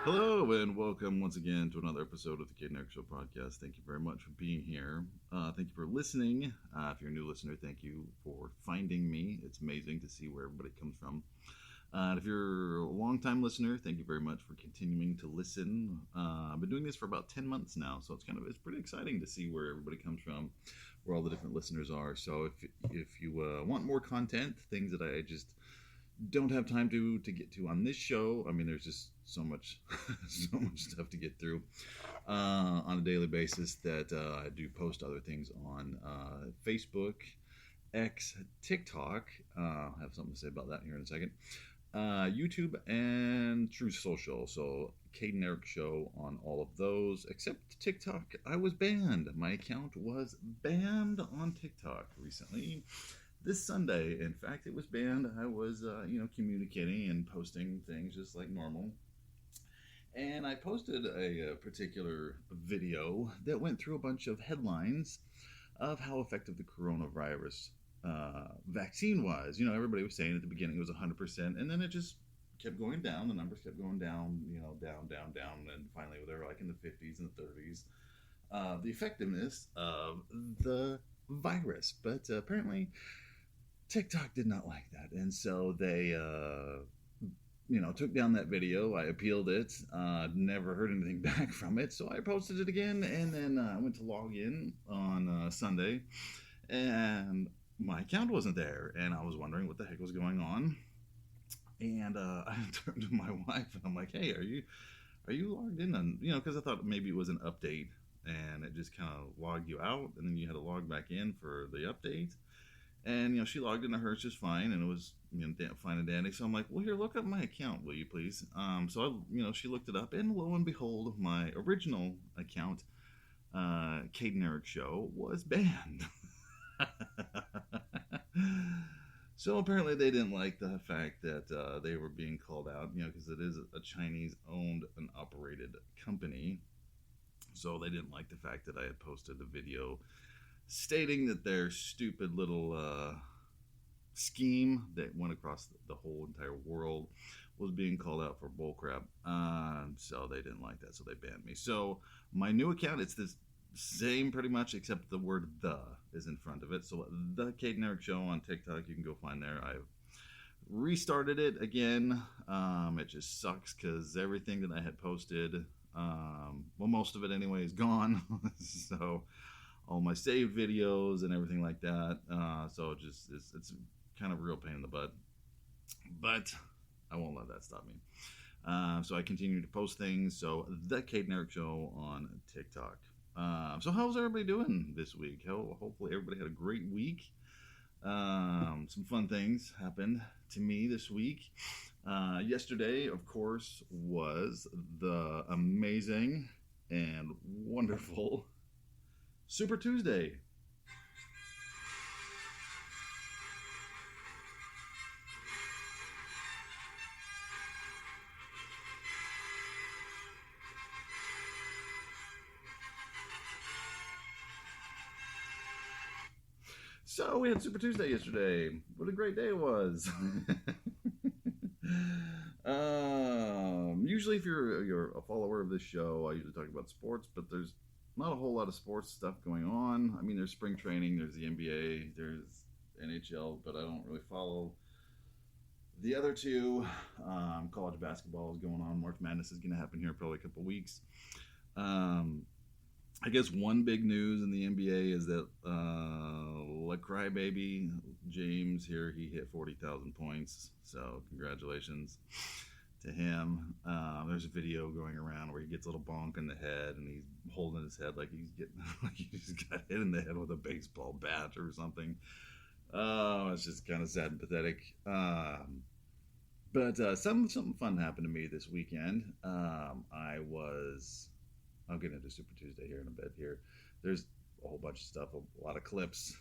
Hello and welcome once again to another episode of the Kid and Eric Show podcast. Thank you very much for being here. Thank you for listening. If you're a new listener, thank you for finding me. It's amazing to see where everybody comes from. And if you're a long-time listener, thank you very much for continuing to listen. I've been doing this for about 10 months now, so it's pretty exciting to see where everybody comes from, where all the different listeners are. So if you want more content, things that I just don't have time to get to on this show. I mean, there's just so much so much stuff to get through on a daily basis that I do post other things on Facebook, X, TikTok. I'll have something to say about that here in a second. YouTube and True Social. So Kate and Eric Show on all of those, except TikTok. I was banned. My account was banned on TikTok recently. This Sunday, in fact, it was banned. I was, communicating and posting things just like normal. And I posted a particular video that went through a bunch of headlines of how effective the coronavirus vaccine was. You know, everybody was saying at the beginning it was 100%, and then it just kept going down. The numbers kept going down, down, and finally they were like in the 50s and the 30s. The effectiveness of the virus. But apparently TikTok did not like that, and so they, took down that video. I appealed it. Never heard anything back from it, so I posted it again, and then I went to log in on Sunday, and my account wasn't there, and I was wondering what the heck was going on. And I turned to my wife, and I'm like, "Hey, are you logged in?" And because I thought maybe it was an update, and it just kind of logged you out, and then you had to log back in for the update. And she logged into hers just fine, and it was fine and dandy. So I'm like, well, here, look up my account, will you please? So she looked it up, and lo and behold, my original account, Kate and Eric Show, was banned. So apparently they didn't like the fact that they were being called out, because it is a Chinese-owned and operated company. So they didn't like the fact that I had posted a video stating that their stupid little scheme that went across the whole entire world was being called out for bullcrap. So they didn't like that, so they banned me. So my new account, it's the same pretty much, except the word "the" is in front of it. So the Kate and Eric Show on TikTok, you can go find there. I've restarted it again. It just sucks because everything that I had posted, most of it anyway, is gone. So all my saved videos and everything like that. So it's kind of a real pain in the butt. But I won't let that stop me. So I continue to post things. So the Kate and Eric Show on TikTok. So how's everybody doing this week? Hopefully everybody had a great week. Some fun things happened to me this week. Yesterday, of course, was the amazing and wonderful Super Tuesday. So we had Super Tuesday yesterday. What a great day it was. Usually if you're a follower of this show, I usually talk about sports, but there's not a whole lot of sports stuff going on. I mean, there's spring training, there's the NBA, there's NHL, but I don't really follow the other two. College basketball is going on. March Madness is going to happen here in probably a couple weeks. I guess one big news in the NBA is that crybaby James here, he hit 40,000 points. So congratulations to him. There's a video going around where he gets a little bonk in the head, and he's holding his head like he's getting like he just got hit in the head with a baseball bat or something. Oh, it's just kind of sad and pathetic. But something fun happened to me this weekend. I'll get into Super Tuesday here in a bit. Here, there's a whole bunch of stuff, a lot of clips.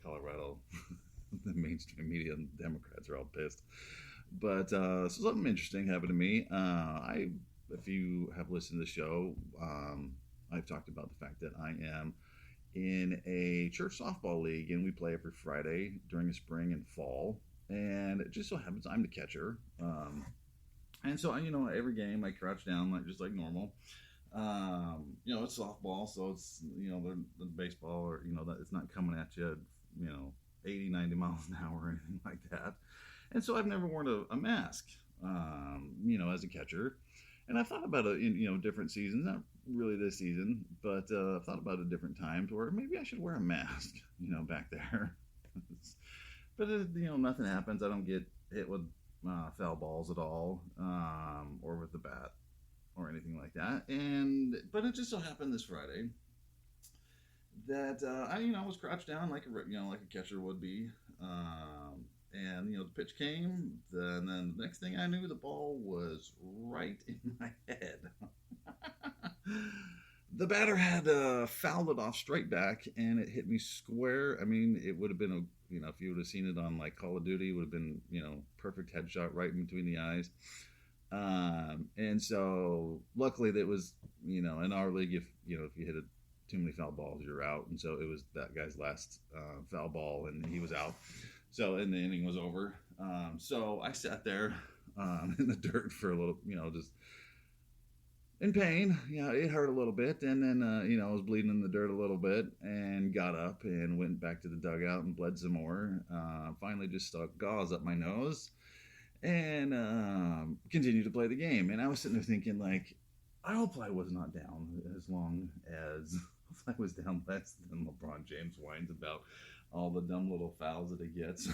Colorado, the mainstream media and Democrats are all pissed. But so something interesting happened to me. If you have listened to the show, I've talked about the fact that I am in a church softball league, and we play every Friday during the spring and fall. And it just so happens I'm the catcher. And so, every game I crouch down like just like normal. It's softball, so it's the baseball, or that it's not coming at you, 80, 90 miles an hour or anything like that. And so I've never worn a mask, as a catcher. And I've thought about it in different seasons, not really this season, but I've thought about it different times where maybe I should wear a mask, back there. But nothing happens. I don't get hit with foul balls at all, or with the bat or anything like that. But it just so happened this Friday that I was crouched down like a catcher would be, and the pitch came, and then the next thing I knew, the ball was right in my head. The batter had fouled it off straight back, and it hit me square. I mean, it would have been if you would have seen it on like Call of Duty, it would have been perfect headshot right in between the eyes. And so luckily that was in our league, if you hit too many foul balls, you're out. And so it was that guy's last foul ball, and he was out. So and the inning was over. So I sat there in the dirt for a little, just in pain. It hurt a little bit, and then I was bleeding in the dirt a little bit, and got up and went back to the dugout and bled some more. Finally just stuck gauze up my nose and continued to play the game. And I was sitting there thinking, like, I hope I was not down as long as I was down less than LeBron James whines about all the dumb little fouls that he gets.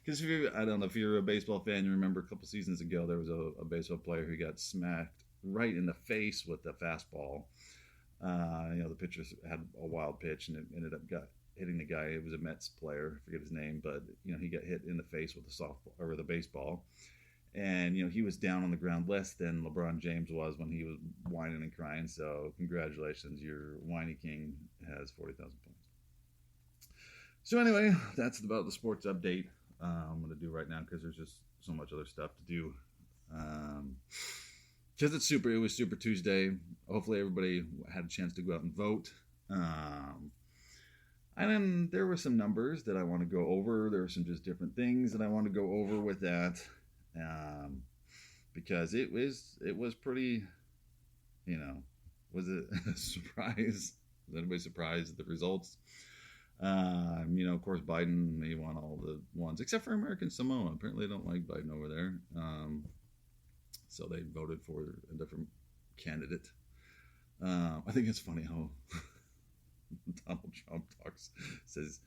Because I don't know if you're a baseball fan, you remember a couple seasons ago there was a baseball player who got smacked right in the face with the fastball. The pitcher had a wild pitch, and it ended up hitting the guy. It was a Mets player, I forget his name, but he got hit in the face with the softball or the baseball, and he was down on the ground less than LeBron James was when he was whining and crying. So congratulations, your whiny king has 40,000 points. So anyway, that's about the sports update I'm going to do right now, because there's just so much other stuff to do. Because it was Super Tuesday. Hopefully everybody had a chance to go out and vote. And then there were some numbers that I want to go over. There were some just different things that I want to go over with that. Because it was pretty, was it a surprise? Was anybody surprised at the results? Of course, Biden, he won all the ones, except for American Samoa. Apparently they don't like Biden over there. So they voted for a different candidate. I think it's funny how Donald Trump he says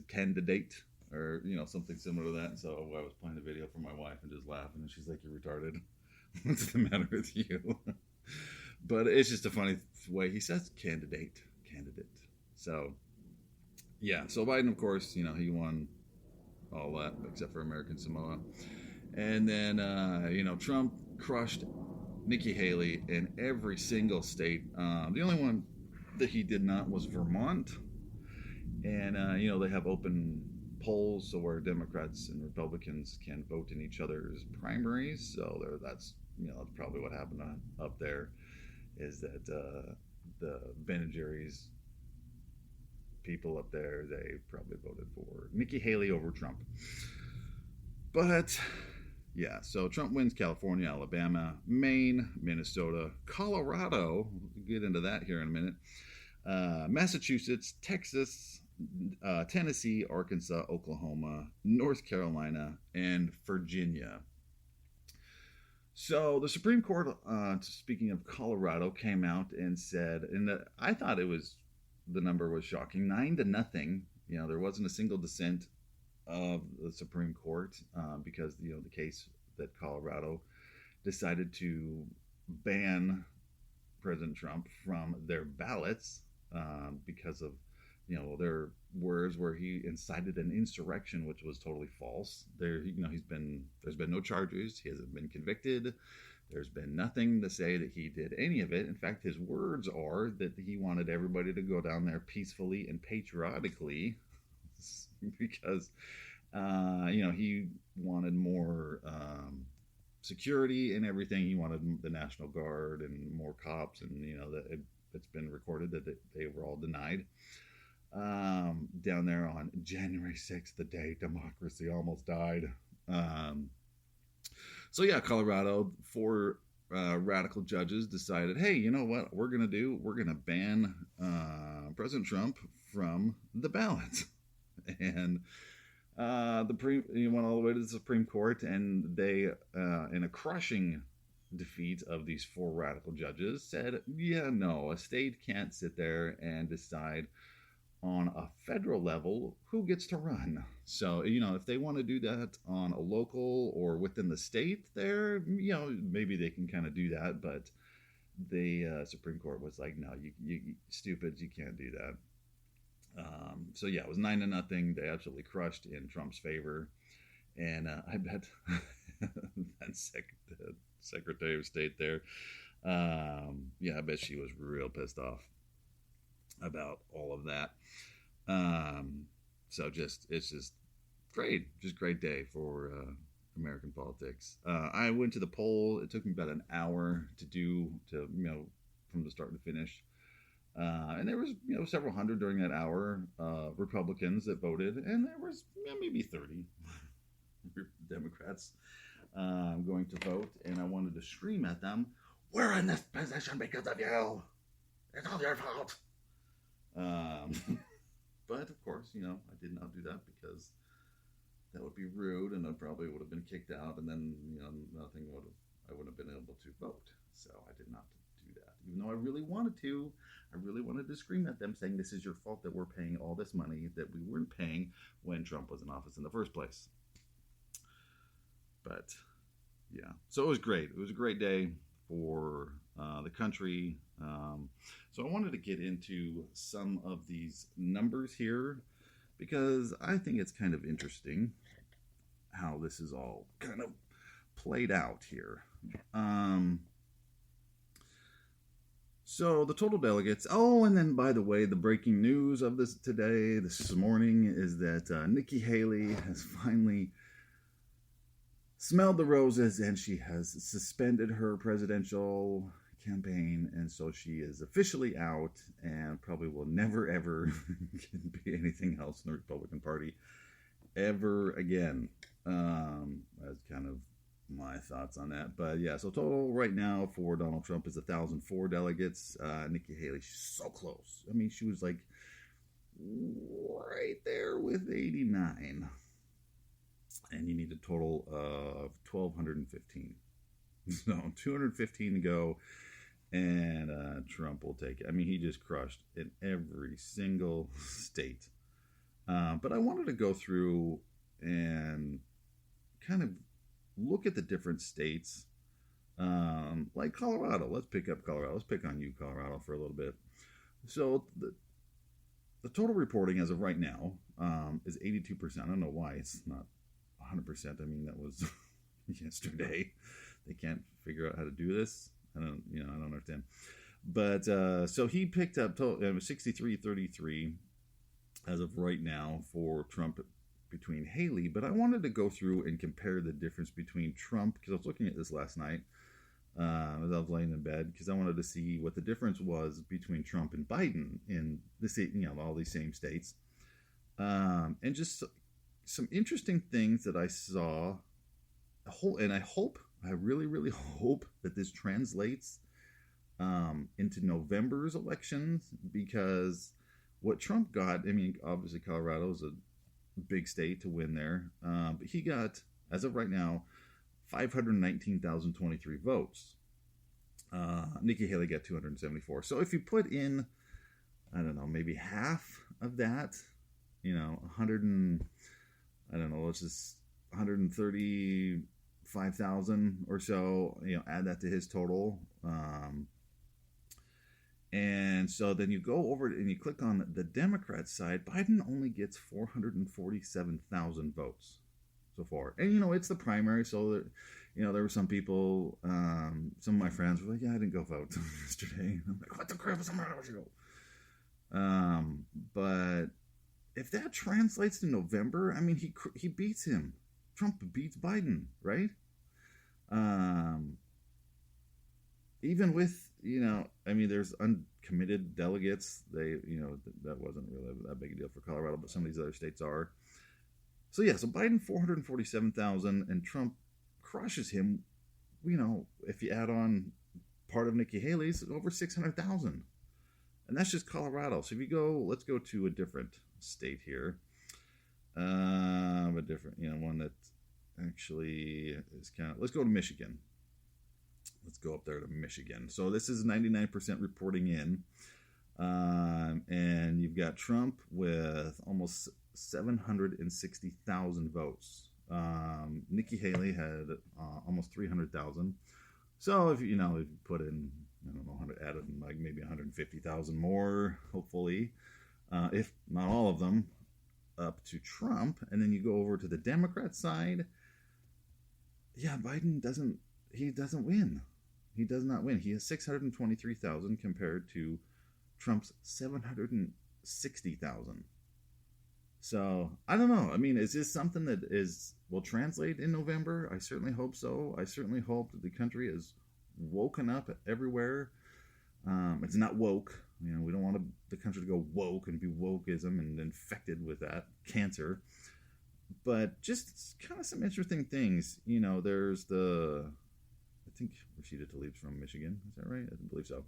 candidate, or, something similar to that. And so I was playing the video for my wife and just laughing, and she's like, "You're retarded. What's the matter with you?" But it's just a funny way he says candidate. So, yeah, so Biden, of course, he won all that except for American Samoa. And then, Trump crushed Nikki Haley in every single state. The only one that he did not was Vermont. And, they have open polls, so where Democrats and Republicans can vote in each other's primaries. So that's probably what happened up there, is that the Ben & Jerry's people up there, they probably voted for Nikki Haley over Trump. But yeah, so Trump wins California, Alabama, Maine, Minnesota, Colorado, we'll get into that here in a minute, Massachusetts, Texas, Tennessee, Arkansas, Oklahoma, North Carolina, and Virginia. So the Supreme Court, speaking of Colorado, came out and said, and I thought the number was shocking, 9-0. There wasn't a single dissent of the Supreme Court, because the case that Colorado decided to ban President Trump from their ballots because of their words where he incited an insurrection, which was totally false. There's been no charges. He hasn't been convicted. There's been nothing to say that he did any of it. In fact, his words are that he wanted everybody to go down there peacefully and patriotically, because he wanted more security and everything. He wanted the National Guard and more cops, and that it's been recorded that they were all denied down there on January 6th, the day democracy almost died. So yeah, Colorado, four radical judges decided, hey, you know what we're going to do? We're going to ban President Trump from the ballot. And he went all the way to the Supreme Court, and they, in a crushing defeat of these four radical judges, said, yeah, no, a state can't sit there and decide on a federal level who gets to run. So, if they want to do that on a local or within the state there, maybe they can kind of do that. But the Supreme Court was like, no, you stupids, you can't do that. So yeah, it was 9-0. They absolutely crushed in Trump's favor. And I bet that Secretary of State there, I bet she was real pissed off about all of that. So it's just great day for American politics. I went to the poll. It took me about an hour from the start to finish. And there was several hundred during that hour Republicans that voted, and there was maybe 30 Democrats going to vote. And I wanted to scream at them, "We're in this position because of you. It's all your fault." But of course, I did not do that because that would be rude, and I probably would have been kicked out, and then I wouldn't have been able to vote. So I did not do that, even though I really wanted to. I really wanted to scream at them, saying this is your fault that we're paying all this money that we weren't paying when Trump was in office in the first place. But yeah, so it was great. It was a great day for the country. So I wanted to get into some of these numbers here because I think it's kind of interesting how this is all kind of played out here. So the total delegates. Oh, and then by the way, the breaking news of this morning, is that Nikki Haley has finally smelled the roses, and she has suspended her presidential campaign, and so she is officially out and probably will never ever be anything else in the Republican Party ever again. That's kind of my thoughts on that. But yeah, so total right now for Donald Trump is 1,004 delegates. Nikki Haley, she's so close. I mean, she was like right there with 89. And you need a total of 1,215. So 215 to go, and Trump will take it. I mean, he just crushed in every single state. But I wanted to go through and kind of look at the different states, like Colorado. Let's pick up Colorado. Let's pick on you, Colorado, for a little bit. So the total reporting as of right now is 82%. I don't know why it's not 100%. I mean, that was yesterday. They can't figure out how to do this. I don't understand. But so he picked up 63-33 as of right now for Trump between Haley. But I wanted to go through and compare the difference between Trump, because I was looking at this last night as I was laying in bed, because I wanted to see what the difference was between Trump and Biden in the state, all these same states, and just some interesting things that I saw. And I really, really hope that this translates into November's elections, because what Trump got, I mean, obviously Colorado is a big state to win there, but he got, as of right now, 519,023 votes. Nikki Haley got 274. So if you put in, I don't know, maybe half of that, 135,000 or so, add that to his total. And so then you go over and you click on the Democrat side. Biden only gets 447,000 votes so far. And, it's the primary. So, there were some people, some of my friends were like, yeah, I didn't go vote yesterday. I'm like, what the crap is the matter with you? But if that translates to November, I mean, he beats him. Trump beats Biden, right? Even with, there's uncommitted delegates. They, that wasn't really that big a deal for Colorado, but some of these other states are. So yeah, so Biden 447,000 and Trump crushes him, if you add on part of Nikki Haley's, over 600,000. And that's just Colorado. So if you go, let's go to a different state here. A different, one that actually is let's go to Michigan. Let's go up there to Michigan. So this is 99% reporting in. And you've got Trump with almost 760,000 votes. Nikki Haley had almost 300,000. So if you put in, added like maybe 150,000 more, hopefully, if not all of them, up to Trump, and then you go over to the Democrat side. Yeah, Biden doesn't win. He does not win. He has 623,000 compared to Trump's 760,000. So I don't know. I mean, is this something that will translate in November? I certainly hope so. I certainly hope that the country is woken up everywhere. It's not woke. We don't want the country to go woke and be wokeism and infected with that cancer. But just kind of some interesting things. There's I think Rashida Tlaib's from Michigan. Is that right? I believe so.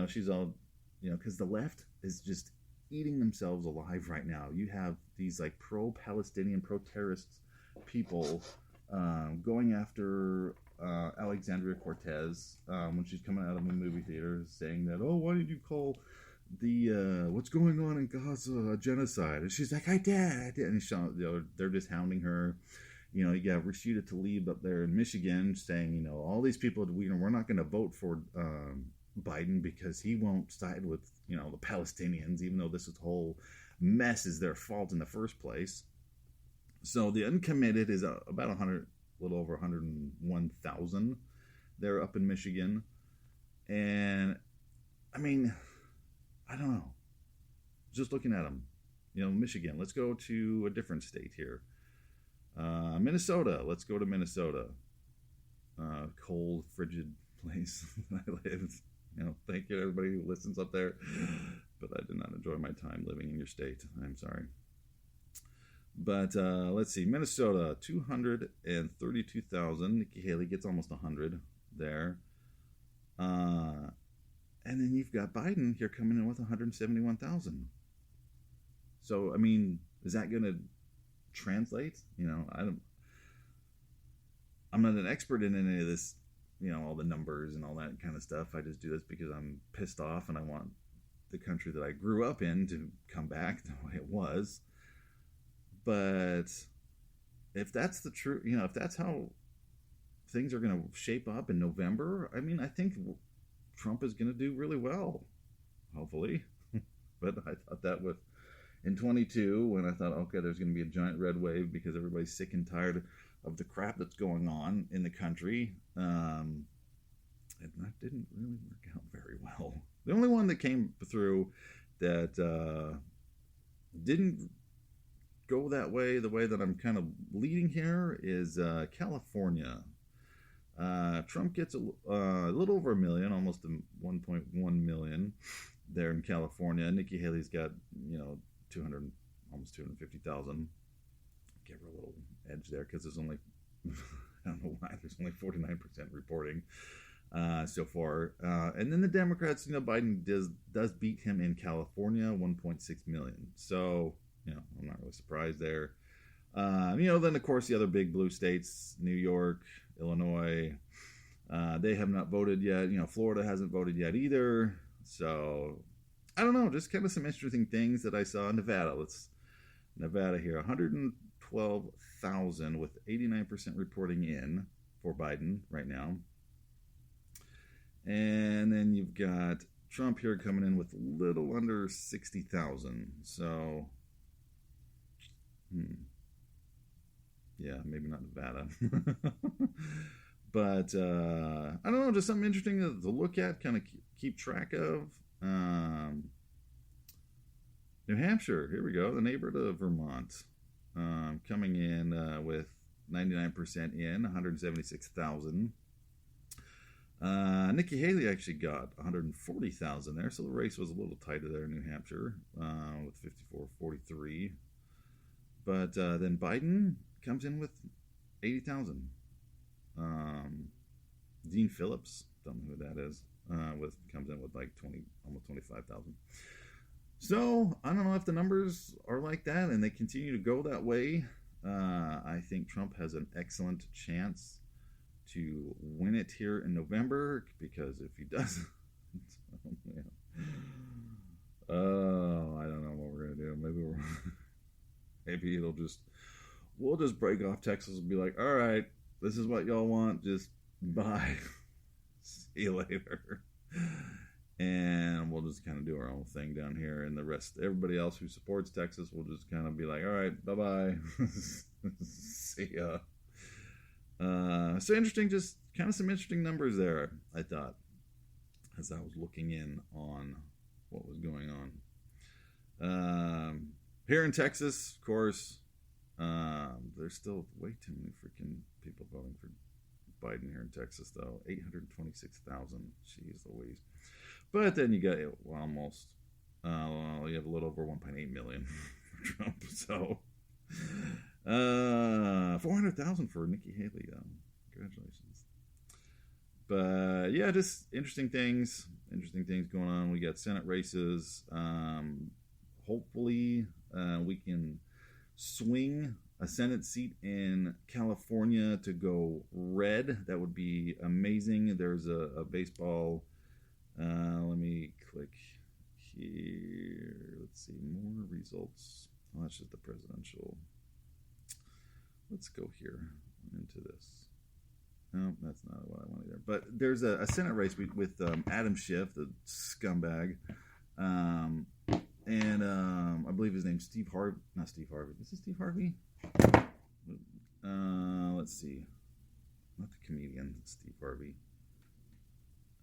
She's all, because the left is just eating themselves alive right now. You have these like pro-Palestinian, pro-terrorist people going after Alexandria Cortez when she's coming out of a movie theater saying that, oh, why did you call the what's going on in Gaza a genocide? And she's like, I did. And they're just hounding her. You got Rashida Tlaib up there in Michigan saying, all these people, we're not going to vote for Biden because he won't side with, the Palestinians, even though this whole mess is their fault in the first place. So the uncommitted is about a little over 101,000. They're up in Michigan. And, I mean, I don't know. Just looking at them, Michigan. Let's go to a different state here. Minnesota. Let's go to Minnesota. Cold, frigid place I live. Thank you to everybody who listens up there. But I did not enjoy my time living in your state. I'm sorry. But let's see. Minnesota, 232,000. Nikki Haley gets almost 100 there. And then you've got Biden here coming in with 171,000. So, I mean, is that going to translate? I'm not an expert in any of this, all the numbers and all that kind of stuff. I just do this because I'm pissed off and I want the country that I grew up in to come back the way it was. But if that's the truth, if that's how things are going to shape up in November, I mean, I think Trump is going to do really well, hopefully. But I thought that in 22, when I thought, okay, there's going to be a giant red wave because everybody's sick and tired of the crap that's going on in the country. And that didn't really work out very well. The only one that came through that didn't go that way, the way that I'm kind of leading here, is California. Trump gets a little over 1 million, almost 1.1 million there in California. Nikki Haley's got, 200, almost 250,000. Give her a little edge there because there's only, I don't know why, there's only 49% reporting so far. And then the Democrats, Biden does beat him in California, 1.6 million. So, I'm not really surprised there. Then of course the other big blue states, New York, Illinois, they have not voted yet. Florida hasn't voted yet either. So I don't know, just kind of some interesting things that I saw in Nevada. Nevada here, 112,000 with 89% reporting in for Biden right now. And then you've got Trump here coming in with a little under 60,000. So, yeah, maybe not Nevada. But, I don't know, just something interesting to look at, kind of keep track of. New Hampshire, here we go, the neighbor to Vermont, coming in with 99% in, 176,000. Nikki Haley actually got 140,000 there, so the race was a little tighter there in New Hampshire with Dean Phillips, don't know who that is. Comes in with like almost 25,000. So I don't know if the numbers are like that and they continue to go that way. I think Trump has an excellent chance to win it here in November, because if he doesn't, I don't know what we're gonna do. Maybe we'll just break off Texas and be like, all right, this is what y'all want, just bye, see you later, and we'll just kind of do our own thing down here, and everybody else who supports Texas will just kind of be like, all right, bye bye, see ya. So interesting, just kind of some interesting numbers there, I thought, as I was looking in on what was going on. Here in Texas, of course, there's still way too many freaking people voting for Biden here in Texas, though. 826,000. Jeez Louise. But then you got almost, you have a little over 1.8 million for Trump. So, 400,000 for Nikki Haley, though. Congratulations. But yeah, just interesting things going on. We got Senate races. Hopefully, we can swing a Senate seat in California to go red. That would be amazing. There's a baseball. Let me click here. Let's see, more results. Oh, that's just the presidential. Let's go here into this. No, that's not what I want either. But there's a Senate race with Adam Schiff, the scumbag. And I believe his name's Steve Harvey. Not Steve Harvey. Is it Steve Harvey? Let's see. Not the comedian, Steve Harvey.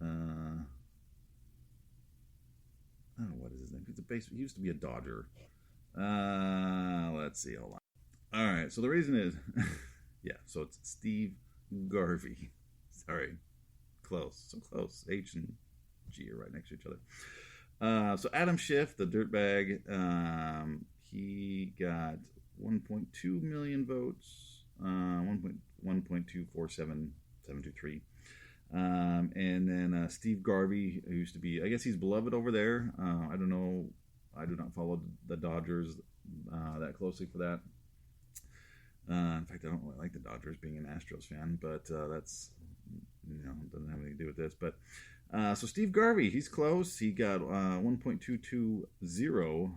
I don't know what is his name. He used to be a Dodger. Let's see. Hold on. All right. So the reason is, yeah. So it's Steve Garvey. Sorry. Close. So close. H and G are right next to each other. So Adam Schiff, the dirtbag, he got 1.2 million votes, 1.247723. And then Steve Garvey, who used to be, I guess he's beloved over there. I don't know. I do not follow the Dodgers that closely for that. In fact, I don't really like the Dodgers, being an Astros fan, but that's, doesn't have anything to do with this. But so Steve Garvey, he's close. He got 1.220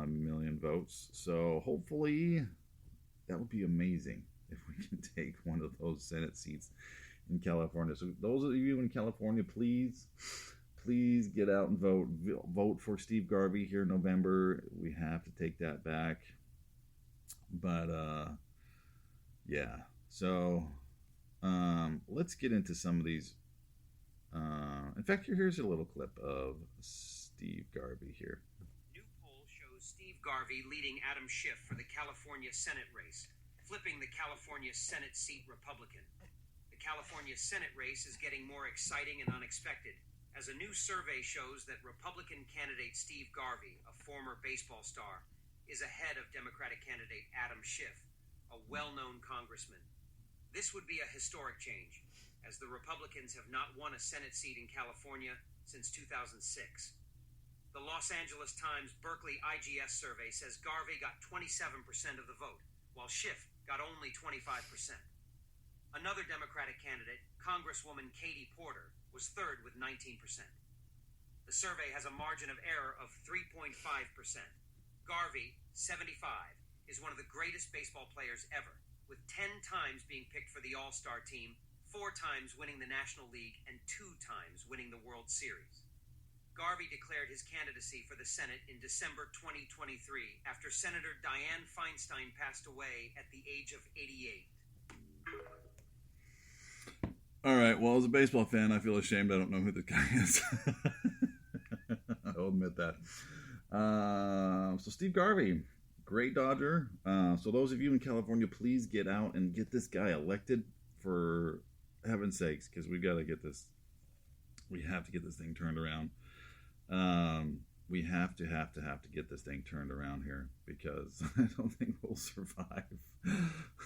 million votes. So hopefully that would be amazing if we can take one of those Senate seats in California. So those of you in California, please get out and vote. Vote for Steve Garvey here in November. We have to take that back. But yeah. So let's get into some of these. In fact, here's a little clip of Steve Garvey here. New poll shows Steve Garvey leading Adam Schiff for the California Senate race, flipping the California Senate seat Republican. The California Senate race is getting more exciting and unexpected, as a new survey shows that Republican candidate Steve Garvey, a former baseball star, is ahead of Democratic candidate Adam Schiff, a well-known congressman. This would be a historic change, as the Republicans have not won a Senate seat in California since 2006. The Los Angeles Times Berkeley IGS survey says Garvey got 27% of the vote, while Schiff got only 25%. Another Democratic candidate, Congresswoman Katie Porter, was third with 19%. The survey has a margin of error of 3.5%. Garvey, 75, is one of the greatest baseball players ever, with 10 times being picked for the All-Star team, 4 times winning the National League, and 2 times winning the World Series. Garvey declared his candidacy for the Senate in December 2023 after Senator Dianne Feinstein passed away at the age of 88. All right, well, as a baseball fan, I feel ashamed I don't know who this guy is. I'll admit that. So Steve Garvey, great Dodger. So those of you in California, please get out and get this guy elected, for heaven's sakes, because we have to get this thing turned around. we have to get this thing turned around here, because I don't think we'll survive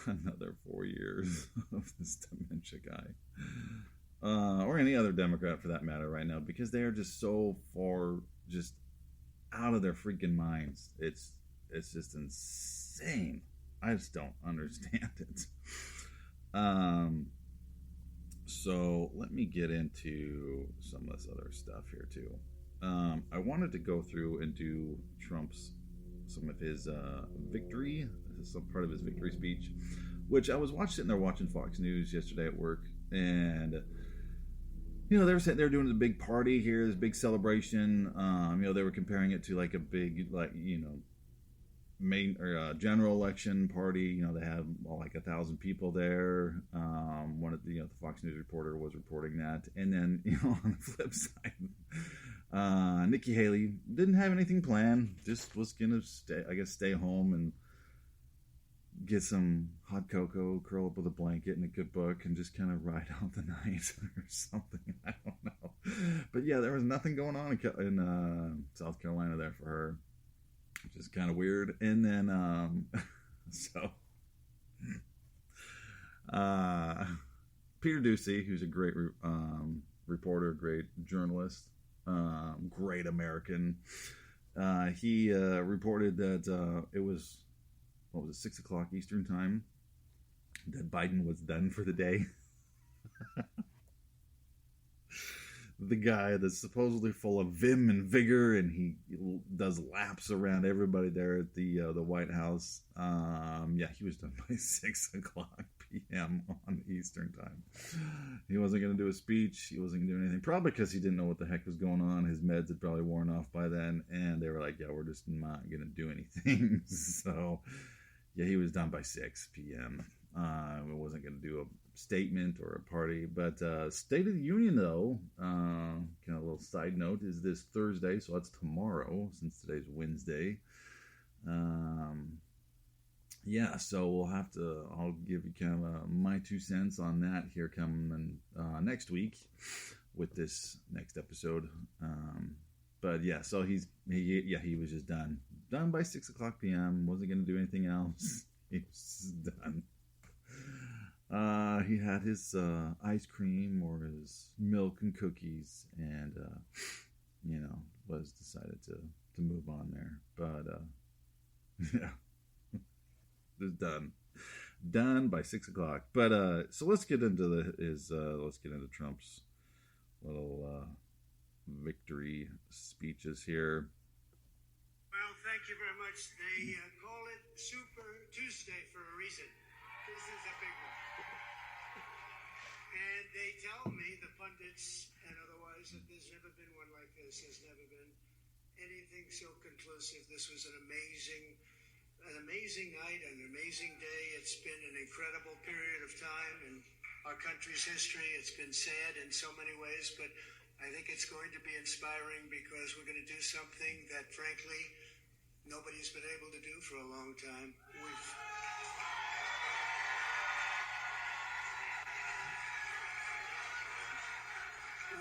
another 4 years of this dementia guy, or any other Democrat for that matter right now, because they are just so far just out of their freaking minds. It's just insane. I just don't understand it. So let me get into some of this other stuff here too. I wanted to go through and do some of his victory, some part of his victory speech, which I was sitting there watching Fox News yesterday at work, and they were sitting there doing a big party here, this big celebration. They were comparing it to like a big, main or general election party. They had like 1,000 people there. One of the Fox News reporter was reporting that, and then on the flip side, Nikki Haley didn't have anything planned. Just was gonna stay home and get some hot cocoa, curl up with a blanket and a good book, and just kind of ride out the night or something. I don't know, but yeah, there was nothing going on in South Carolina there for her, which is kind of weird. And then Peter Doocy, who's a great reporter, great journalist, great American, he reported that it was, 6 o'clock Eastern time, that Biden was done for the day. The guy that's supposedly full of vim and vigor, and he does laps around everybody there at the White House. He was done by 6 o'clock p.m. on Eastern time. He wasn't going to do a speech. He wasn't going to do anything, probably because he didn't know what the heck was going on. His meds had probably worn off by then, and they were like, "Yeah, we're just not going to do anything." So, yeah, he was done by 6 p.m. It wasn't going to do a statement or a party, but State of the Union, though, kind of a little side note, is this Thursday, so that's tomorrow, since today's Wednesday. So we'll have to, I'll give you kind of my 2 cents on that here coming next week with this next episode. But yeah, so he was just done by 6 o'clock p.m. Wasn't going to do anything else. He was just done. He had his ice cream or his milk and cookies, and was decided to move on there. But just done by 6 o'clock. But so let's get into Trump's little victory speeches here. Well, thank you very much. They call it Super Tuesday for a reason. This is a big one. And they tell me, the pundits and otherwise, that there's never been one like this. There's never been anything so conclusive. This was an amazing night, an amazing day. It's been an incredible period of time in our country's history. It's been sad in so many ways, but I think it's going to be inspiring, because we're going to do something that, frankly, nobody's been able to do for a long time.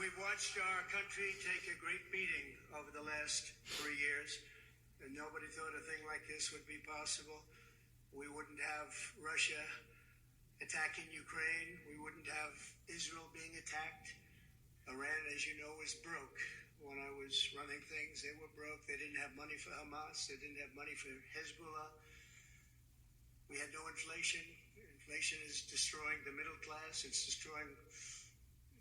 We've watched our country take a great beating over the last 3 years, and nobody thought a thing like this would be possible. We wouldn't have Russia attacking Ukraine. We wouldn't have Israel being attacked. Iran, as you know, was broke. When I was running things, they were broke. They didn't have money for Hamas. They didn't have money for Hezbollah. We had no inflation. Inflation is destroying the middle class. It's destroying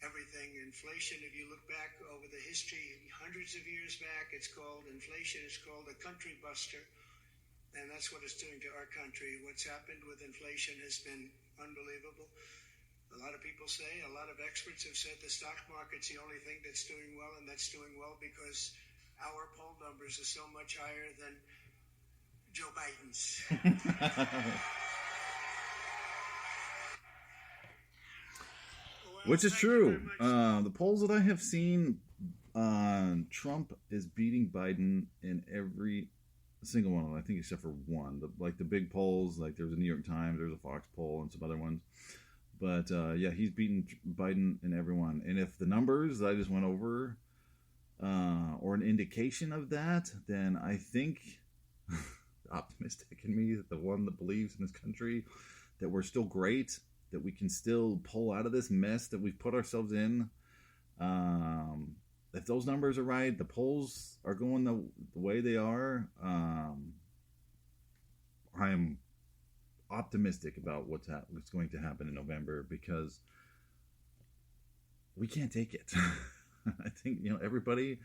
everything. Inflation, if you look back over the history, hundreds of years back, it's called inflation. It's called a country buster. And that's what it's doing to our country. What's happened with inflation has been unbelievable. A lot of people say, a lot of experts have said the stock market's the only thing that's doing well, and that's doing well because our poll numbers are so much higher than Joe Biden's. Which is true. The polls that I have seen, Trump is beating Biden in every single one of them, I think, except for one. The big polls, like there's a New York Times, there's a Fox poll, and some other ones. But he's beaten Biden in every one. And if the numbers that I just went over or an indication of that, then I think the optimistic in me, the one that believes in this country, that we're still great, that we can still pull out of this mess that we've put ourselves in. If those numbers are right, the polls are going the way they are, I'm optimistic about what's going to happen in November, because we can't take it. I think, everybody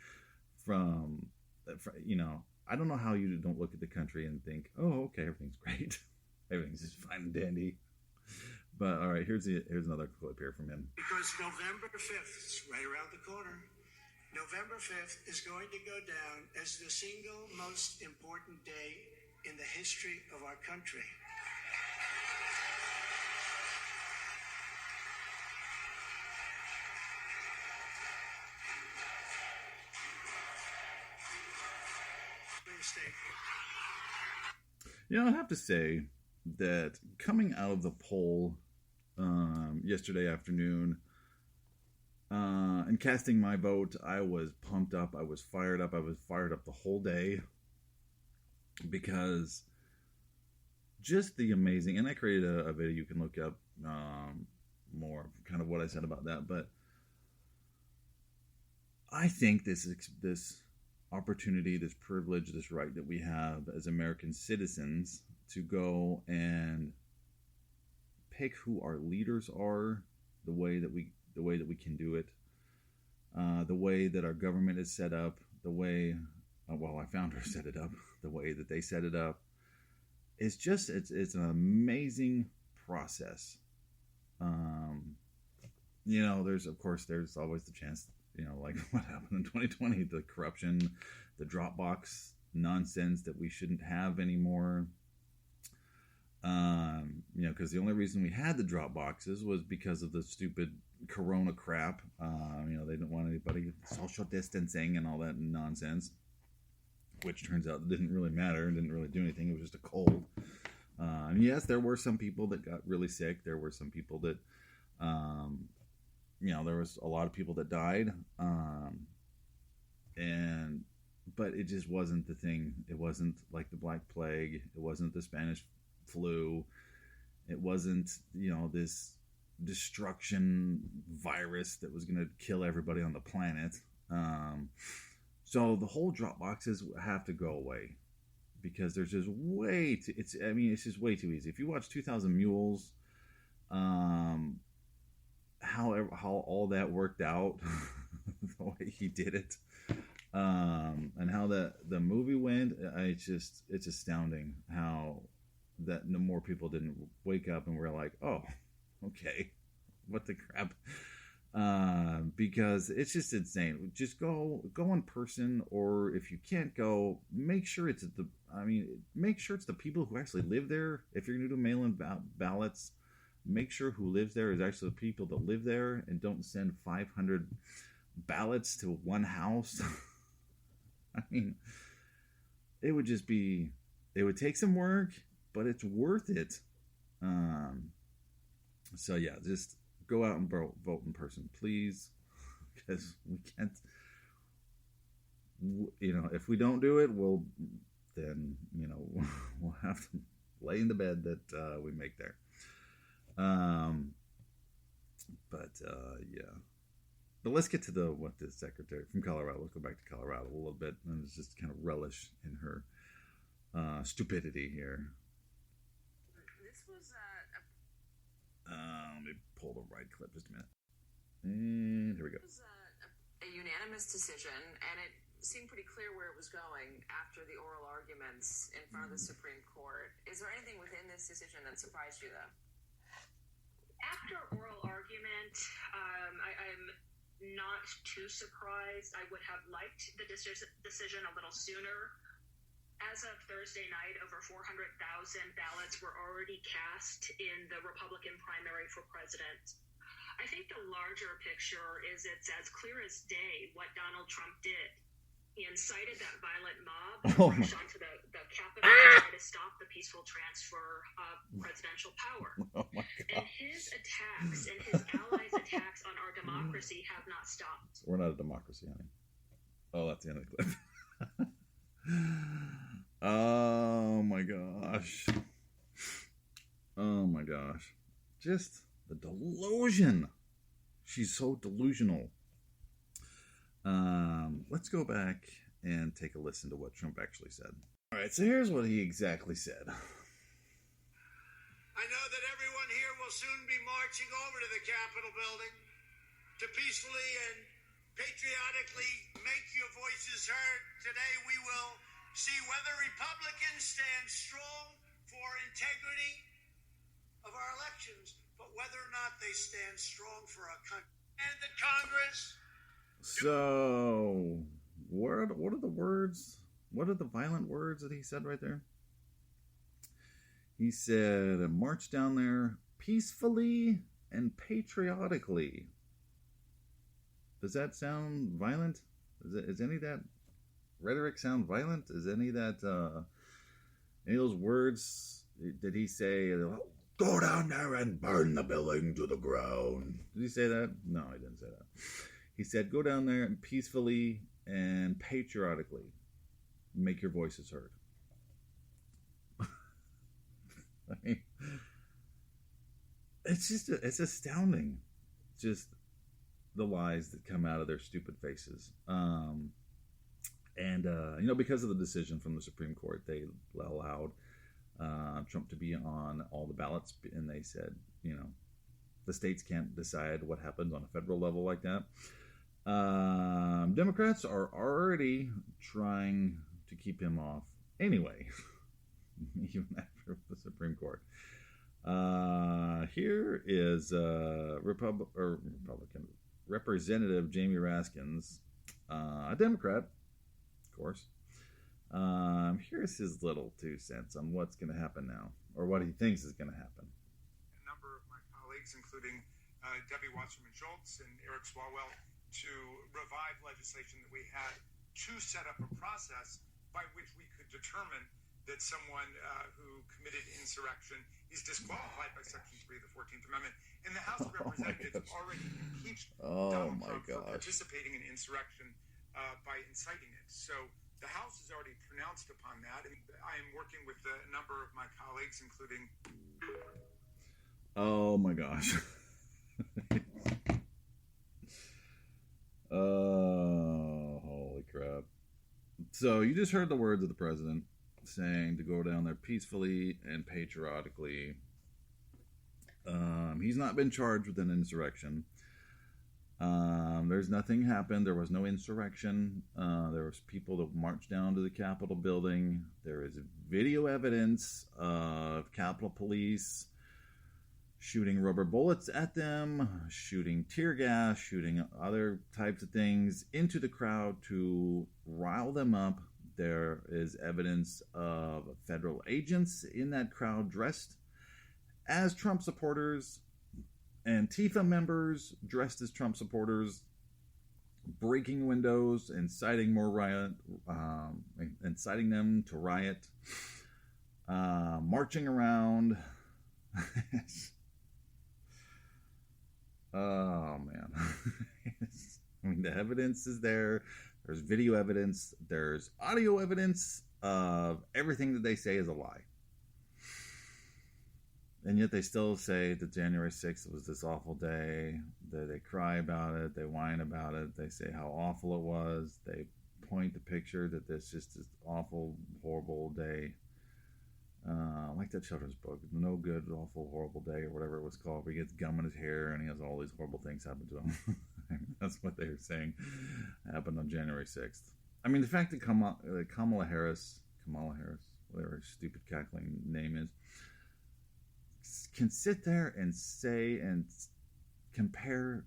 from, I don't know how you don't look at the country and think, oh, okay, everything's great. Everything's just fine and dandy. But all right, here's another clip here from him. Because November 5th is right around the corner. November 5th is going to go down as the single most important day in the history of our country. I have to say that coming out of the poll yesterday afternoon and casting my vote, I was pumped up. I was fired up. I was fired up the whole day, because just the amazing, and I created a video you can look up more kind of what I said about that, but I think this opportunity, this privilege, this right that we have as American citizens to go and pick who our leaders are, the way that we can do it, the way that our government is set up, the way our founders set it up, the way that they set it up. It's just it's an amazing process. There's always the chance, like what happened in 2020, the corruption, the Dropbox nonsense that we shouldn't have anymore. Because the only reason we had the Dropboxes was because of the stupid Corona crap. They didn't want anybody social distancing and all that nonsense, which turns out didn't really matter and didn't really do anything. It was just a cold. And yes, there were some people that got really sick. There were some people that, there was a lot of people that died. But it just wasn't the thing. It wasn't like the Black Plague. It wasn't the Spanish flu. It wasn't, this destruction virus that was going to kill everybody on the planet. So the whole Dropboxes have to go away, because there's just it's just way too easy. If you watch 2000 Mules, how all that worked out, the way he did it, and how the movie went, it's astounding how that no more people didn't wake up and were like, oh, okay, what the crap. Because it's just insane. Just go in person, or if you can't go, make sure it's the people who actually live there. If you're going to do mail-in ballots, make sure who lives there is actually the people that live there, and don't send 500 ballots to one house. It would take some work, but it's worth it. So yeah, just go out and vote in person, please, because we can't. If we don't do it, we'll have to lay in the bed that we make there. Yeah. But let's get to the secretary from Colorado. Let's go back to Colorado a little bit, and let's just kind of relish in her stupidity here. This was let me pull the right clip just a minute. And here we go. It was a unanimous decision, and it seemed pretty clear where it was going after the oral arguments in front of the Supreme Court. Is there anything within this decision that surprised you, though? After oral argument, I'm not too surprised. I would have liked the decision a little sooner. As of Thursday night, over 400,000 ballots were already cast in the Republican primary for president. I think the larger picture is it's as clear as day what Donald Trump did. He incited that violent mob and rushed onto the Capitol to try to stop the peaceful transfer of presidential power. Oh my God. And his attacks and his allies' attacks on our democracy have not stopped. We're not a democracy, honey. Oh, that's the end of the clip. Oh my gosh. Oh my gosh. Just the delusion. She's so delusional. Let's go back and take a listen to what Trump actually said. All right, so here's what he exactly said. I know that everyone here will soon be marching over to the Capitol building to peacefully and patriotically make your voices heard. Today we will see whether Republicans stand strong for integrity of our elections, but whether or not they stand strong for our country. And the Congress. So, what are the words? What are the violent words that he said right there? He said, march down there peacefully and patriotically. Does that sound violent? Is any of that rhetoric sound violent? Is any of that, any of those words, did he say, go down there and burn the building to the ground? Did he say that? No, he didn't say that. He said, go down there and peacefully and patriotically make your voices heard. I mean, it's astounding. Just the lies that come out of their stupid faces. Because of the decision from the Supreme Court, they allowed Trump to be on all the ballots, and they said, the states can't decide what happens on a federal level like that. Democrats are already trying to keep him off anyway, even after the Supreme Court. Here is Republican Representative Jamie Raskins, a Democrat, of course. Here's his little 2 cents on what's going to happen now, or what he thinks is going to happen. A number of my colleagues, including Debbie Wasserman Schultz and Eric Swalwell, to revive legislation that we had to set up a process by which we could determine that someone who committed insurrection is disqualified by Section 3 of the 14th Amendment. And the House of Representatives already impeached Donald Trump for participating in insurrection by inciting it. So the House has already pronounced upon that, and I am working with a number of my colleagues, including... Oh my gosh. Oh, holy crap. So you just heard the words of the president saying to go down there peacefully and patriotically. He's not been charged with an insurrection. There's nothing happened. There was no insurrection. There was people that marched down to the Capitol building. There is video evidence of Capitol Police shooting rubber bullets at them, shooting tear gas, shooting other types of things into the crowd to rile them up. There is evidence of federal agents in that crowd dressed as Trump supporters, Antifa members dressed as Trump supporters, breaking windows, inciting more riot, inciting them to riot, marching around. Oh, man. I mean, the evidence is there. There's video evidence. There's audio evidence of everything that they say is a lie. And yet they still say that January 6th was this awful day. They cry about it. They whine about it. They say how awful it was. They point the picture that this just this awful, horrible day. Like that children's book, No Good, Awful, Horrible Day, or whatever it was called, where he gets gum in his hair and he has all these horrible things happen to him. That's what they were saying happened on January 6th. I mean, the fact that Kamala Harris, whatever her stupid cackling name is, can sit there and say and compare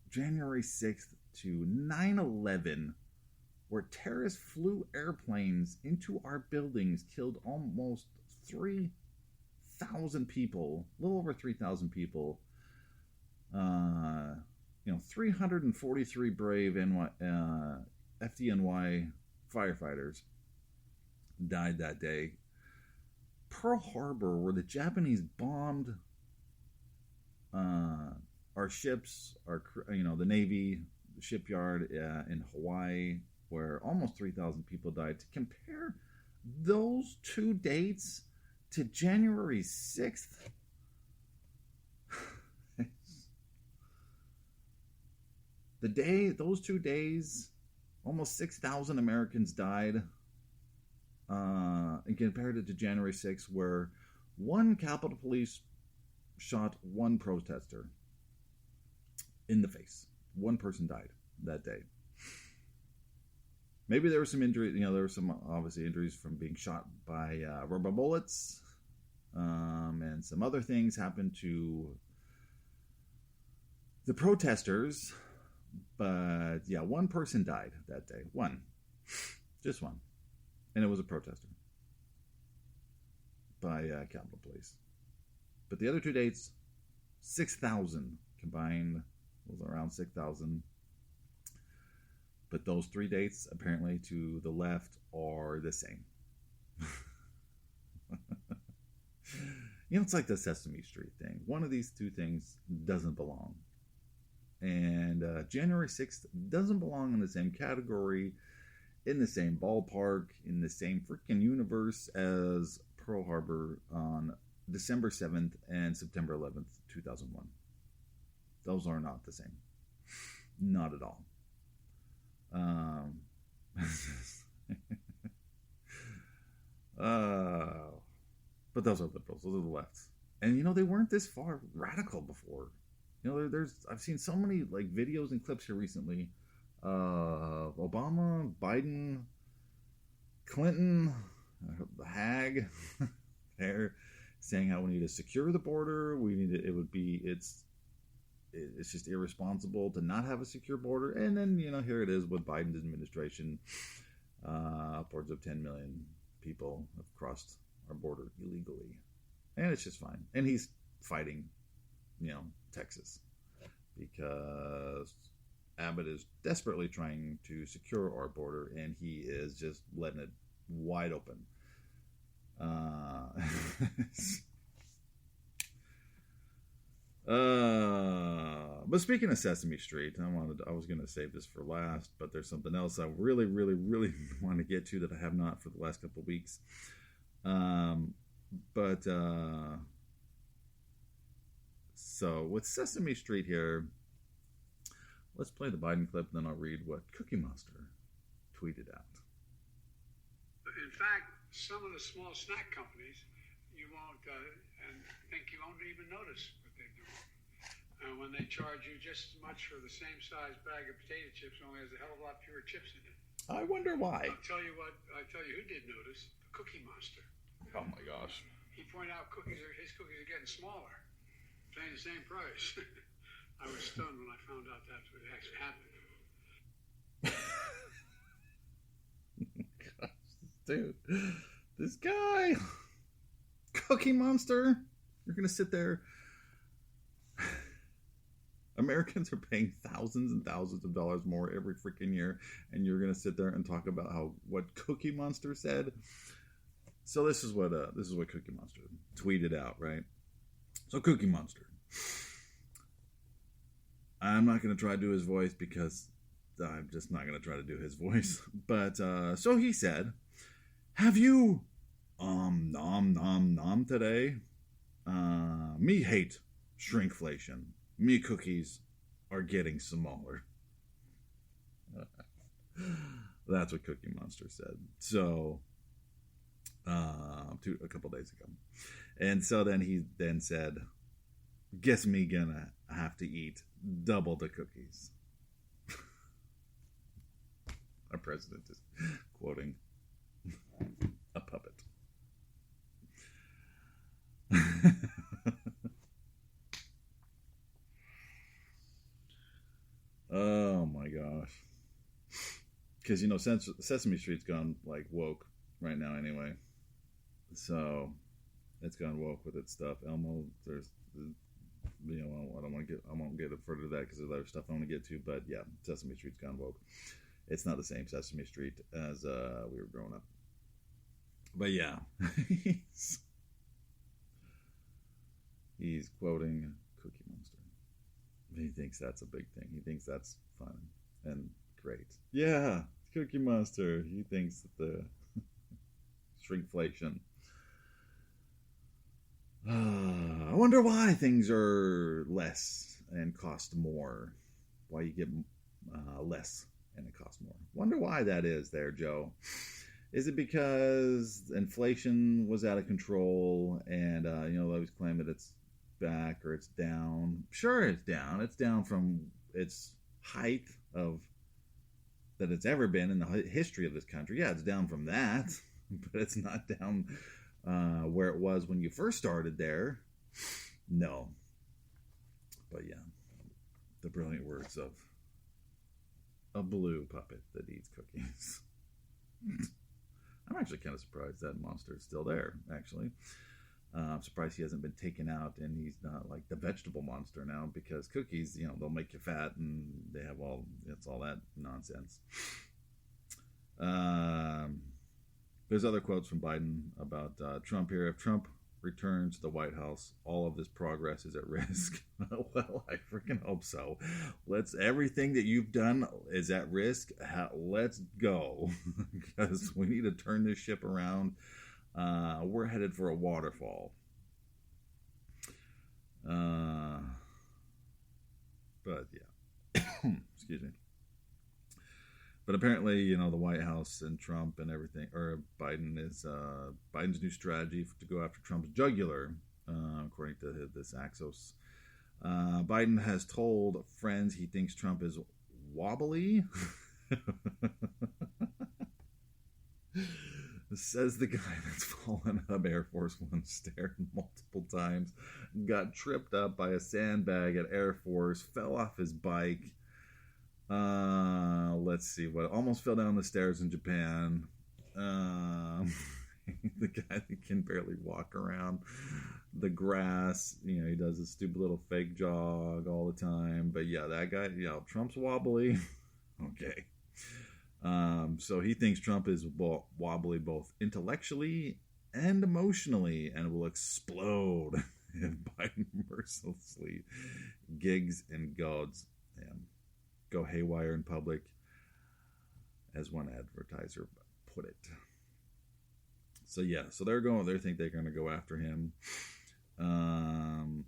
January 6th to 9/11, where terrorists flew airplanes into our buildings, killed almost 3,000 people, a little over 3,000 people. 343 brave FDNY firefighters died that day. Pearl Harbor, where the Japanese bombed our ships, the Navy, the shipyard in Hawaii, where almost 3,000 people died. To compare those two dates to January 6th, those 2 days, almost 6,000 Americans died. And compared it to January 6th, where one Capitol Police shot one protester in the face. One person died that day. Maybe there were some injuries. There were some obviously injuries from being shot by rubber bullets, and some other things happened to the protesters. But yeah, one person died that day. One, just one, and it was a protester by Capitol Police. But the other 2 dates, 6,000 combined, was around 6,000. But those 3 dates, apparently, to the left, are the same. It's like the Sesame Street thing. One of these two things doesn't belong. And January 6th doesn't belong in the same category, in the same ballpark, in the same freaking universe as Pearl Harbor on December 7th and September 11th, 2001. Those are not the same. Not at all. But those are liberals. Those are the lefts. And they weren't this far radical before. I've seen so many videos and clips here recently of Obama, Biden, Clinton, the Hag, they're saying how we need to secure the border. It's just irresponsible to not have a secure border. And then, here it is with Biden's administration. Upwards of 10 million people have crossed our border illegally. And it's just fine. And he's fighting, Texas. Because Abbott is desperately trying to secure our border. And he is just letting it wide open. But speaking of Sesame Street, I was going to save this for last, but there's something else I really, really, really want to get to that I have not for the last couple of weeks. So with Sesame Street here, let's play the Biden clip, and then I'll read what Cookie Monster tweeted out. In fact, some of the small snack companies, you won't, and think you won't even notice what they do. When they charge you just as much for the same size bag of potato chips, only has a hell of a lot fewer chips in it. I wonder why. I'll tell you who did notice, the Cookie Monster. Oh my gosh. He pointed out his cookies are getting smaller, paying the same price. I was stunned when I found out that's what actually happened. Gosh, dude, this guy, Cookie Monster, you're gonna sit there. Americans are paying thousands and thousands of dollars more every freaking year, and you're gonna sit there and talk about what Cookie Monster said. So this is what Cookie Monster tweeted out, right? So Cookie Monster, I'm not gonna try to do his voice because I'm just not gonna try to do his voice. But so he said, "Have you nom today? Me hate shrinkflation. Me cookies are getting smaller." That's what Cookie Monster said. So, a couple days ago. And so then he said, "Guess me gonna have to eat double the cookies." Our president is quoting a puppet. Oh my gosh. Because, Sesame Street's gone woke right now anyway. So it's gone woke with its stuff. Elmo, there's, I won't get further to that because there's other stuff I want to get to. But yeah, Sesame Street's gone woke. It's not the same Sesame Street as we were growing up. But yeah, he's quoting Cookie Monster. He thinks that's a big thing. He thinks that's fun and great. Yeah, Cookie Monster. He thinks that the shrinkflation. I wonder why things are less and cost more. Why you get less and it costs more. Wonder why that is there, Joe. Is it because inflation was out of control and, they always claim that it's back or it's down? Sure, it's down. It's down from its height of that it's ever been in the history of this country. Yeah, it's down from that, but it's not down where it was when you first started there. No. But yeah, the brilliant words of a blue puppet that eats cookies. I'm actually kind of surprised that monster is still there, actually. I'm surprised he hasn't been taken out and he's not like the vegetable monster now, because cookies, they'll make you fat and they have all that nonsense. There's other quotes from Biden about Trump here. If Trump returns to the White House, all of this progress is at risk. Well, I freaking hope so. Everything that you've done is at risk. Let's go. Because we need to turn this ship around. We're headed for a waterfall. But yeah. Excuse me. But apparently, the White House and Trump and everything, or Biden is Biden's new strategy to go after Trump's jugular, according to this Axios. Biden has told friends he thinks Trump is wobbly. Says the guy that's fallen up Air Force One stair multiple times, got tripped up by a sandbag at Air Force, fell off his bike. Let's see what almost fell down the stairs in Japan. The guy that can barely walk around the grass. He does a stupid little fake jog all the time. But yeah, that guy, Trump's wobbly. Okay. So he thinks Trump is wobbly both intellectually and emotionally and will explode if Biden mercilessly gigs and goads him. Go haywire in public, as one advertiser put it. So yeah, they think they're going to go after him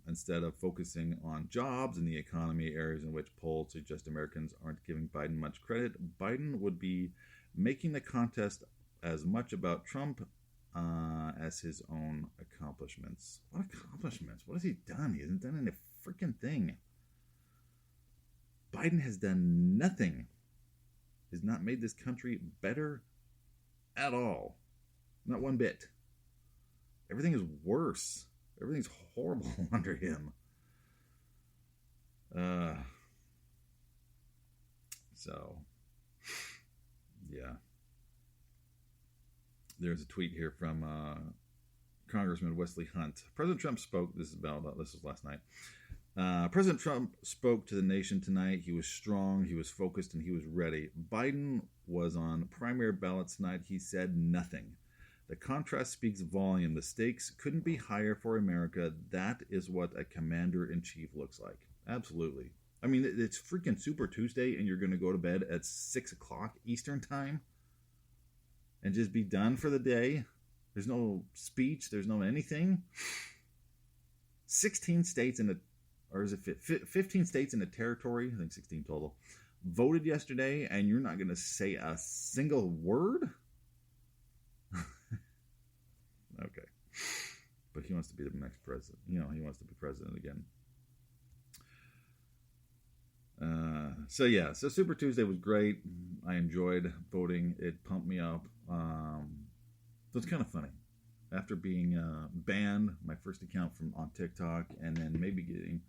instead of focusing on jobs and the economy, areas in which polls suggest Americans aren't giving Biden much credit. Biden would be making the contest as much about Trump as his own accomplishments. What accomplishments? What has he done? He hasn't done any freaking thing. Biden has done nothing. Has not made this country better at all. Not one bit. Everything is worse. Everything's horrible under him. So, yeah. There's a tweet here from Congressman Wesley Hunt. President Trump spoke. This was last night. President Trump spoke to the nation tonight. He was strong, he was focused, and he was ready. Biden was on primary ballots tonight. He said nothing. The contrast speaks volume. The stakes couldn't be higher for America. That is what a commander-in-chief looks like. Absolutely. I mean, it's freaking Super Tuesday, and you're going to go to bed at 6 o'clock Eastern time and just be done for the day. There's no speech. There's no anything. 16 states or is it 15 states in a territory, I think 16 total, voted yesterday, and you're not going to say a single word? Okay. But he wants to be the next president. He wants to be president again. So Super Tuesday was great. I enjoyed voting. It pumped me up. So it's kind of funny. After being banned, my first account on TikTok, and then maybe getting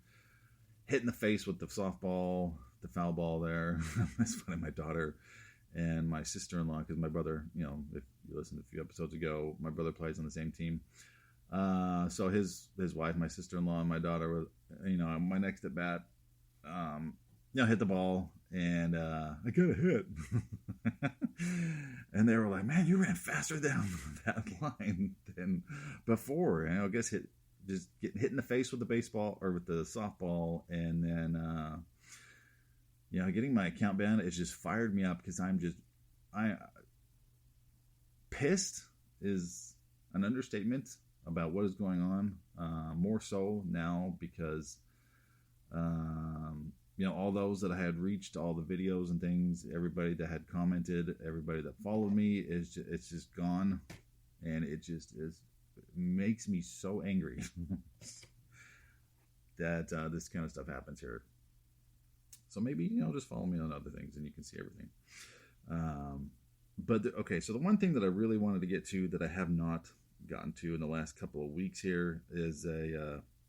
hit in the face with the foul ball there. That's funny. My daughter and my sister-in-law, because my brother, if you listened a few episodes ago, my brother plays on the same team. So his wife, my sister-in-law, and my daughter, my next at bat, hit the ball, and I got a hit. And they were like, "Man, you ran faster down that line than before." And I guess just getting hit in the face with the baseball or with the softball, and then getting my account banned, it just fired me up because I'm just pissed is an understatement about what is going on. More so now because, all those that I had reached, all the videos and things, everybody that had commented, everybody that followed me, it's just gone. And it makes me so angry that this kind of stuff happens here. So maybe, just follow me on other things and you can see everything. So the one thing that I really wanted to get to that I have not gotten to in the last couple of weeks here is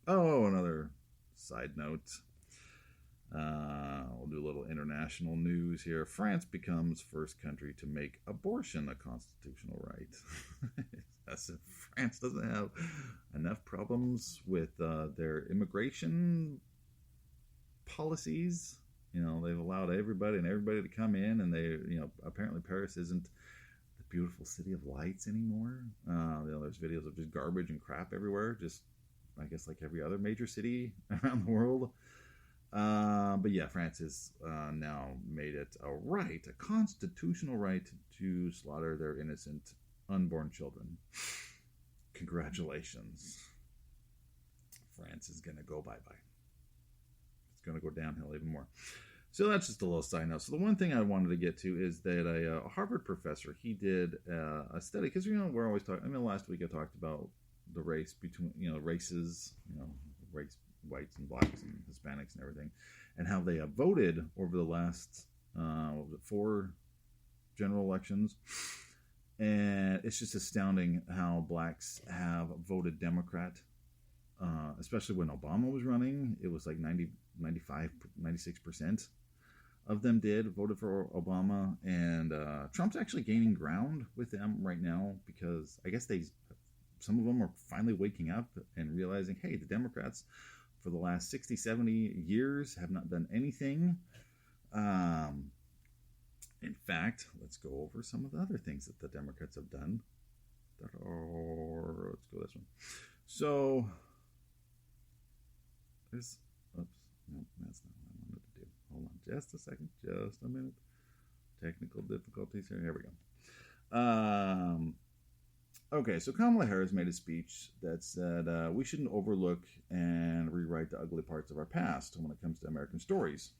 another side note. We'll do a little international news here. France becomes first country to make abortion a constitutional right. France doesn't have enough problems with their immigration policies. They've allowed everybody to come in, and they, apparently Paris isn't the beautiful city of lights anymore. There's videos of just garbage and crap everywhere, just, I guess, like every other major city around the world. But yeah, France has now made it a constitutional right to slaughter their innocent unborn children. Congratulations. France is going to go bye-bye. It's going to go downhill even more. So that's just a little side note. So the one thing I wanted to get to is that a Harvard professor, he did a study, because, we're always talking, last week I talked about the race between, races, race, whites and blacks and Hispanics and everything, and how they have voted over the last 4 general elections. And it's just astounding how blacks have voted Democrat, especially when Obama was running. It was like 95, 96% of them voted for Obama. And Trump's actually gaining ground with them right now, because I guess some of them are finally waking up and realizing, hey, the Democrats for the last 60, 70 years have not done anything. In fact, let's go over some of the other things that the Democrats have done. Let's go this one. So, that's not what I wanted to do. Hold on just a second, just a minute. Technical difficulties here. Here we go. Okay, so Kamala Harris made a speech that said we shouldn't overlook and rewrite the ugly parts of our past when it comes to American stories.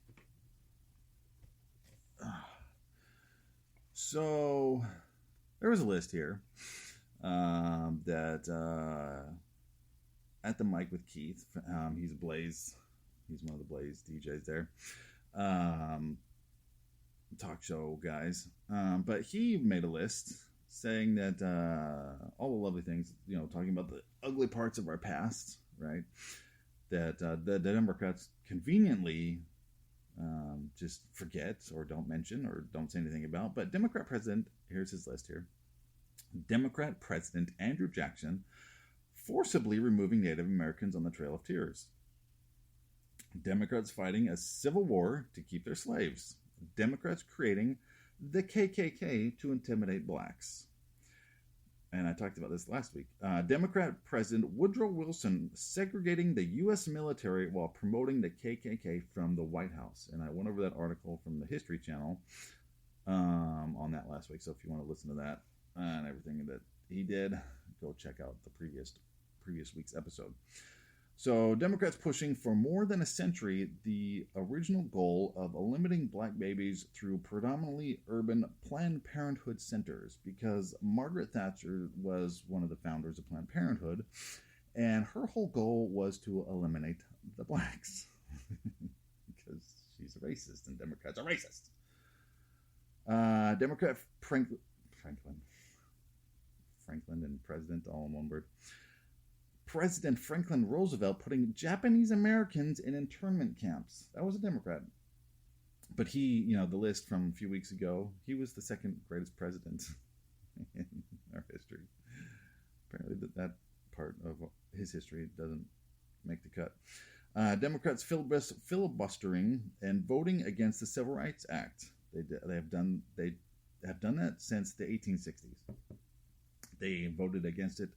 So there was a list here that at the mic with Keith, he's Blaze, he's one of the Blaze DJs there, talk show guys, but he made a list saying that all the lovely things, talking about the ugly parts of our past, right, that the Democrats conveniently just forget or don't mention or don't say anything about. But Democrat President, here's his list here. Democrat President Andrew Jackson forcibly removing Native Americans on the Trail of Tears. Democrats fighting a civil war to keep their slaves. Democrats creating the KKK to intimidate blacks. And I talked about this last week. Democrat President Woodrow Wilson segregating the U.S. military while promoting the KKK from the White House. And I went over that article from the History Channel on that last week. So if you want to listen to that and everything that he did, go check out the previous week's episode. So Democrats pushing for more than a century the original goal of eliminating black babies through predominantly urban Planned Parenthood centers, because Margaret Thatcher was one of the founders of Planned Parenthood, and her whole goal was to eliminate the blacks because she's a racist and Democrats are racist. Democrat Franklin and President all in one word. President Franklin Roosevelt putting Japanese Americans in internment camps. That was a Democrat. But he, the list from a few weeks ago, he was the second greatest president in our history. Apparently that part of his history doesn't make the cut. Democrats filibustering and voting against the Civil Rights Act. They have done that since the 1860s. They voted against it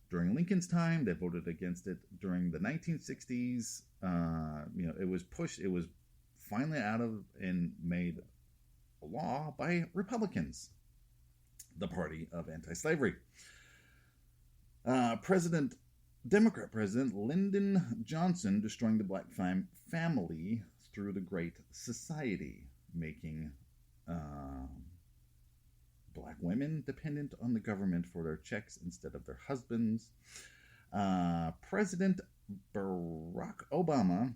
during Lincoln's time. They voted against it during the 1960s. It was pushed. It was finally out of and made law by Republicans, the party of anti-slavery. Democrat President Lyndon Johnson destroying the black family through the Great Society, making black women dependent on the government for their checks instead of their husbands. President Barack Obama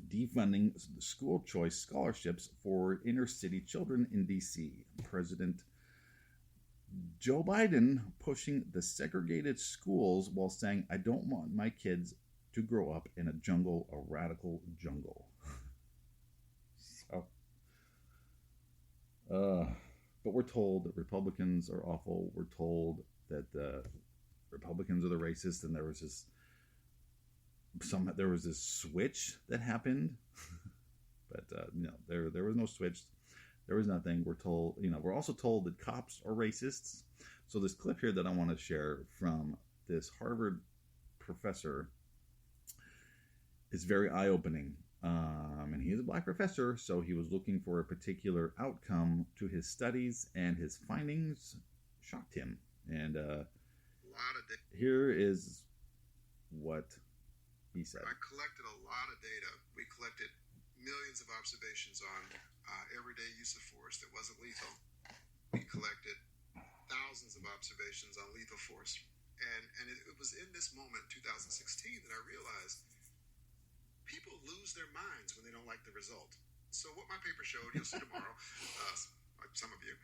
defunding school choice scholarships for inner city children in D.C. President Joe Biden pushing the segregated schools while saying, I don't want my kids to grow up in a jungle, a radical jungle. But we're told that Republicans are awful. We're told that the Republicans are the racists, and there was this switch that happened. But no, there was no switch. There was nothing. We're told, we're also told that cops are racists. So this clip here that I want to share from this Harvard professor is very eye-opening. And he is a black professor, so he was looking for a particular outcome to his studies, and his findings shocked him. And here is what he said. I collected a lot of data. We collected millions of observations on everyday use of force that wasn't lethal. We collected thousands of observations on lethal force. And it was in this moment, 2016, that I realized people lose their minds when they don't like the result. So what my paper showed, you'll see tomorrow, some of you,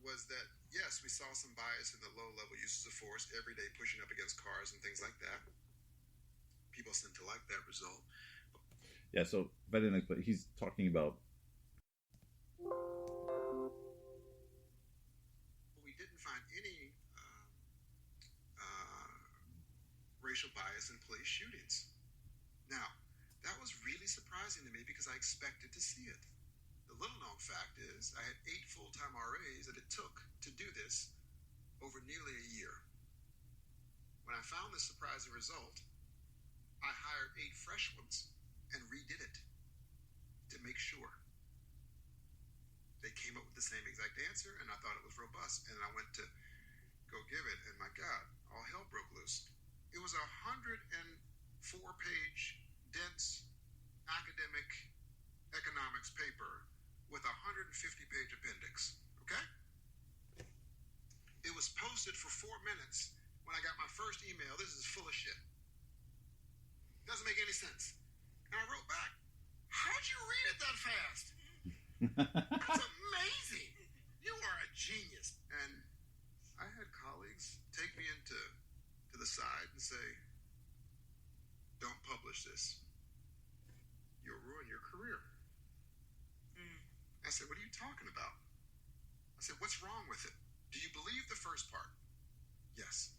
was that, yes, we saw some bias in the low-level uses of force, every day pushing up against cars and things like that. People seem to like that result. Yeah, so but he's talking about. We didn't find any racial bias in police shootings. Now, that was really surprising to me because I expected to see it. The little-known fact is I had 8 full-time RAs that it took to do this over nearly a year. When I found this surprising result, I hired 8 fresh ones and redid it to make sure. They came up with the same exact answer, and I thought it was robust. And I went to go give it, and my God, all hell broke loose. It was a 104-page, dense, academic economics paper with a 150-page appendix, okay? It was posted for 4 minutes when I got my first email. This is full of shit. Doesn't make any sense. And I wrote back, how'd you read it that fast? That's amazing. You are a genius. And I had colleagues take me to the side and say, don't publish this. You'll ruin your career. I said, what are you talking about? I said, what's wrong with it? Do you believe the first part? Yes.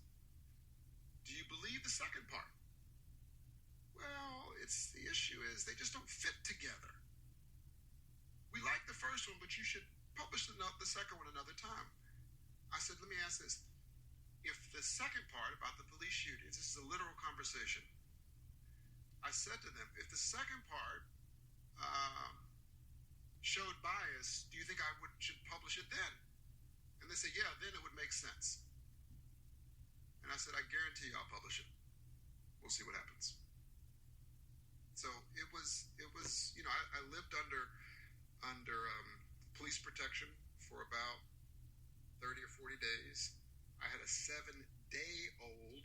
Do you believe the second part? Well, the issue is they just don't fit together. We like the first one, but you should publish the second one another time. I said, let me ask this. If the second part about the police shootings, this is a literal conversation. I said to them, if the second part showed bias, do you think I should publish it then? And they said, yeah, then it would make sense. And I said, I guarantee I'll publish it. We'll see what happens. So it was I lived under police protection for about 30 or 40 days. I had a 7-day-old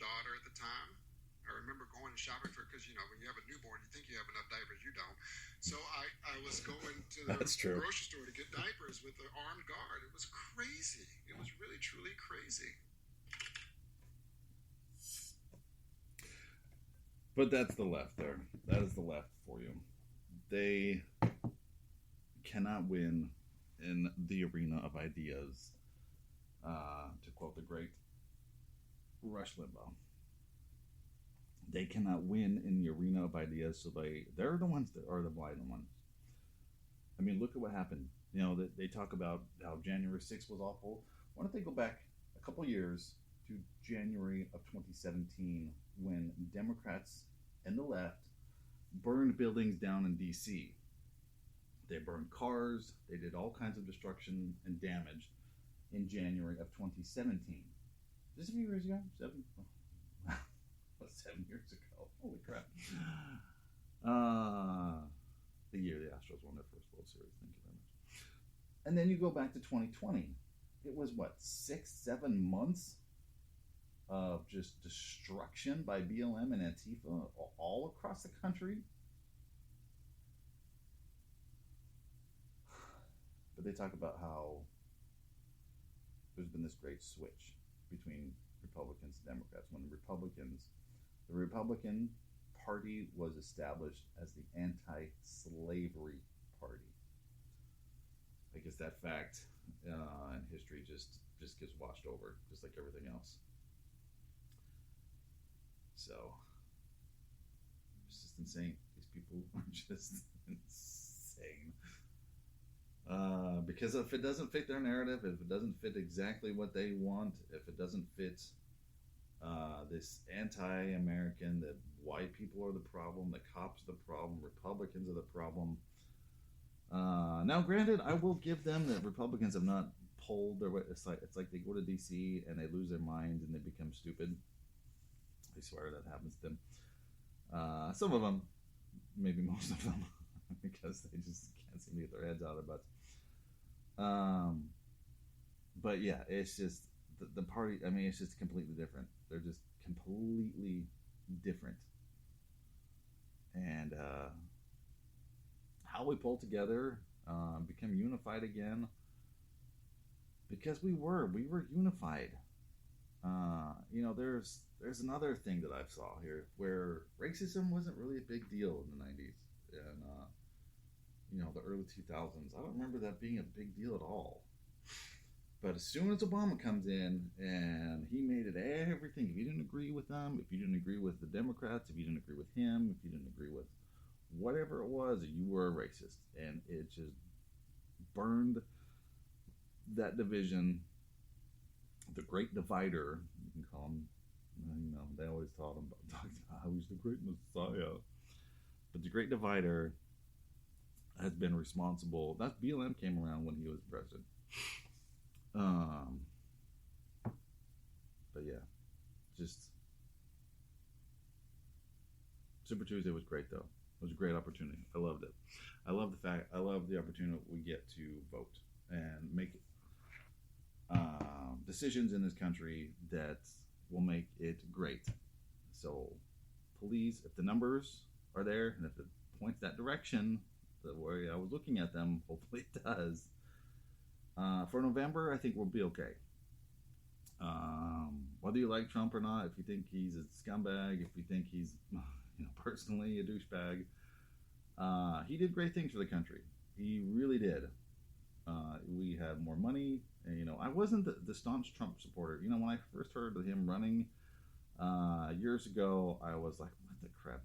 daughter at the time. I remember going and shopping for, because, when you have a newborn, you think you have enough diapers, you don't. So I was going to the grocery store to get diapers with the armed guard. It was crazy. It was really, truly crazy. But that's the left there. That is the left for you. They cannot win in the arena of ideas, to quote the great Rush Limbaugh. They cannot win in the arena of ideas, so they're the ones that are the blind ones. I mean, look at what happened. They talk about how January 6th was awful. Why don't they go back a couple years to January of 2017, when Democrats and the left burned buildings down in D.C. They burned cars. They did all kinds of destruction and damage in January of 2017. Is this a few years ago? 7 years ago. Holy crap. The year the Astros won their first World Series. Thank you very much. And then you go back to 2020. It was, 6-7 months of just destruction by BLM and Antifa all across the country. But they talk about how there's been this great switch between Republicans and Democrats. When the Republican Party was established as the anti-slavery party. I guess that fact in history just gets washed over, just like everything else. So it's just insane. These people are just insane. Because if it doesn't fit their narrative, if it doesn't fit exactly what they want, if it doesn't fit this anti-American, that white people are the problem, the cops are the problem, Republicans are the problem. Now, granted, I will give them that Republicans have not pulled their way. It's like they go to D.C. and they lose their minds and they become stupid. I swear that happens to them. Some of them, maybe most of them, because they just can't seem to get their heads out of their butts. But yeah, it's just the party. I mean, it's just completely different. They're just completely different. And how we pull together, become unified again, because we were unified. There's another thing that I saw here where racism wasn't really a big deal in the 90s and the early 2000s. I don't remember that being a big deal at all. But as soon as Obama comes in and he made it everything, if you didn't agree with them, if you didn't agree with the Democrats, if you didn't agree with him, if you didn't agree with whatever it was, you were a racist. And it just burned that division, the Great Divider, you can call him. They always talked about how he's the great Messiah. But the Great Divider has been responsible. That BLM came around when he was president. But yeah, just Super Tuesday was great though. It was a great opportunity. I loved it. I love the opportunity we get to vote and make decisions in this country that will make it great. So please, if the numbers are there and if it points that direction, the way I was looking at them, hopefully it does. For November, I think we'll be okay. Whether you like Trump or not, if you think he's a scumbag, if you think he's personally a douchebag, he did great things for the country. He really did. We had more money. And, I wasn't the staunch Trump supporter. When I first heard of him running years ago, I was like, what the crap?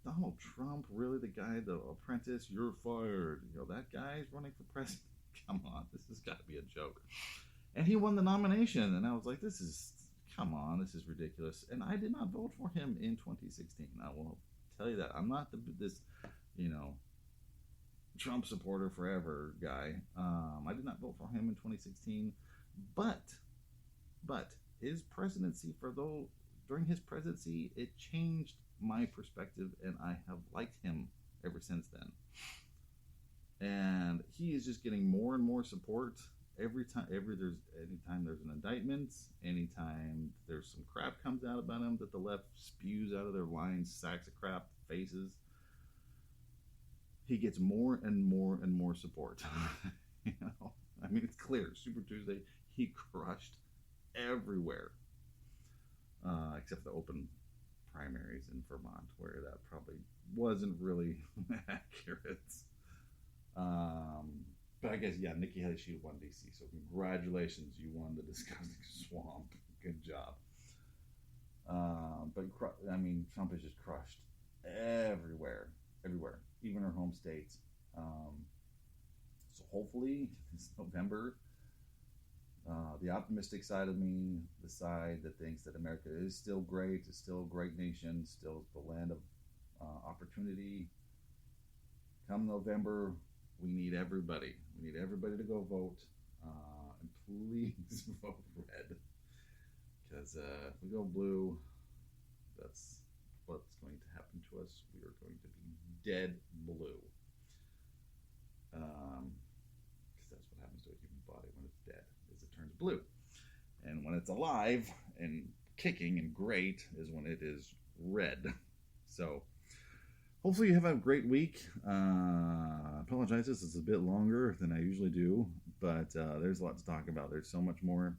Donald Trump, really? The guy, the apprentice, you're fired. That guy's running for president. Come on, this has got to be a joke. And he won the nomination, and I was like, come on, this is ridiculous. And I did not vote for him in 2016. I will tell you that. I'm not this Trump supporter forever guy. I did not vote for him in 2016, but his presidency, during his presidency, it changed my perspective, and I have liked him ever since then. And he is just getting more and more support anytime there's an indictment, anytime there's some crap comes out about him that the left spews out of their lying sacks of crap faces. He gets more and more and more support. It's clear. Super Tuesday, he crushed everywhere, except the open primaries in Vermont, where that probably wasn't really accurate. But I guess, Nikki Haley, she won DC, so congratulations, you won the disgusting swamp. Good job. But Trump has just crushed everywhere, even her home states. So hopefully this November, the optimistic side of me, the side that thinks that America is still great, is still a great nation, still the land of opportunity. Come November, we need everybody. We need everybody to go vote. And please vote red. Because if we go blue, that's what's going to happen to us. We are going to be dead blue. Because that's what happens to a human body when it's dead, is it turns blue. And when it's alive and kicking and great is when it is red. So hopefully you have a great week. I apologize, this is a bit longer than I usually do, but there's a lot to talk about. There's so much more.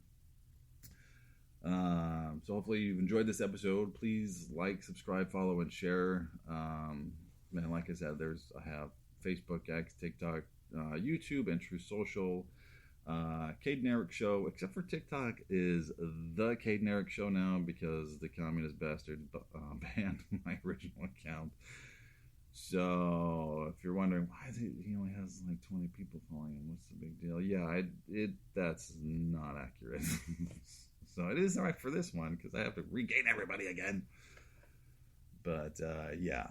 So hopefully you've enjoyed this episode. Please like, subscribe, follow, and share. And like I said, I have Facebook, X, TikTok, YouTube, and True Social. Cade and Eric Show, except for TikTok, is the Cade and Eric Show now because the communist bastard banned my original account. So if you're wondering why he only has like 20 people following him, what's the big deal? Yeah, that's not accurate. So it is all right for this one because I have to regain everybody again. But yeah,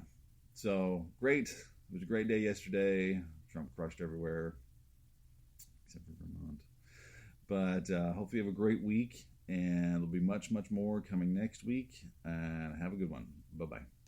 so great. It was a great day yesterday. Trump crushed everywhere except for Vermont. But hopefully you have a great week, and there'll be much, much more coming next week. And have a good one. Bye-bye.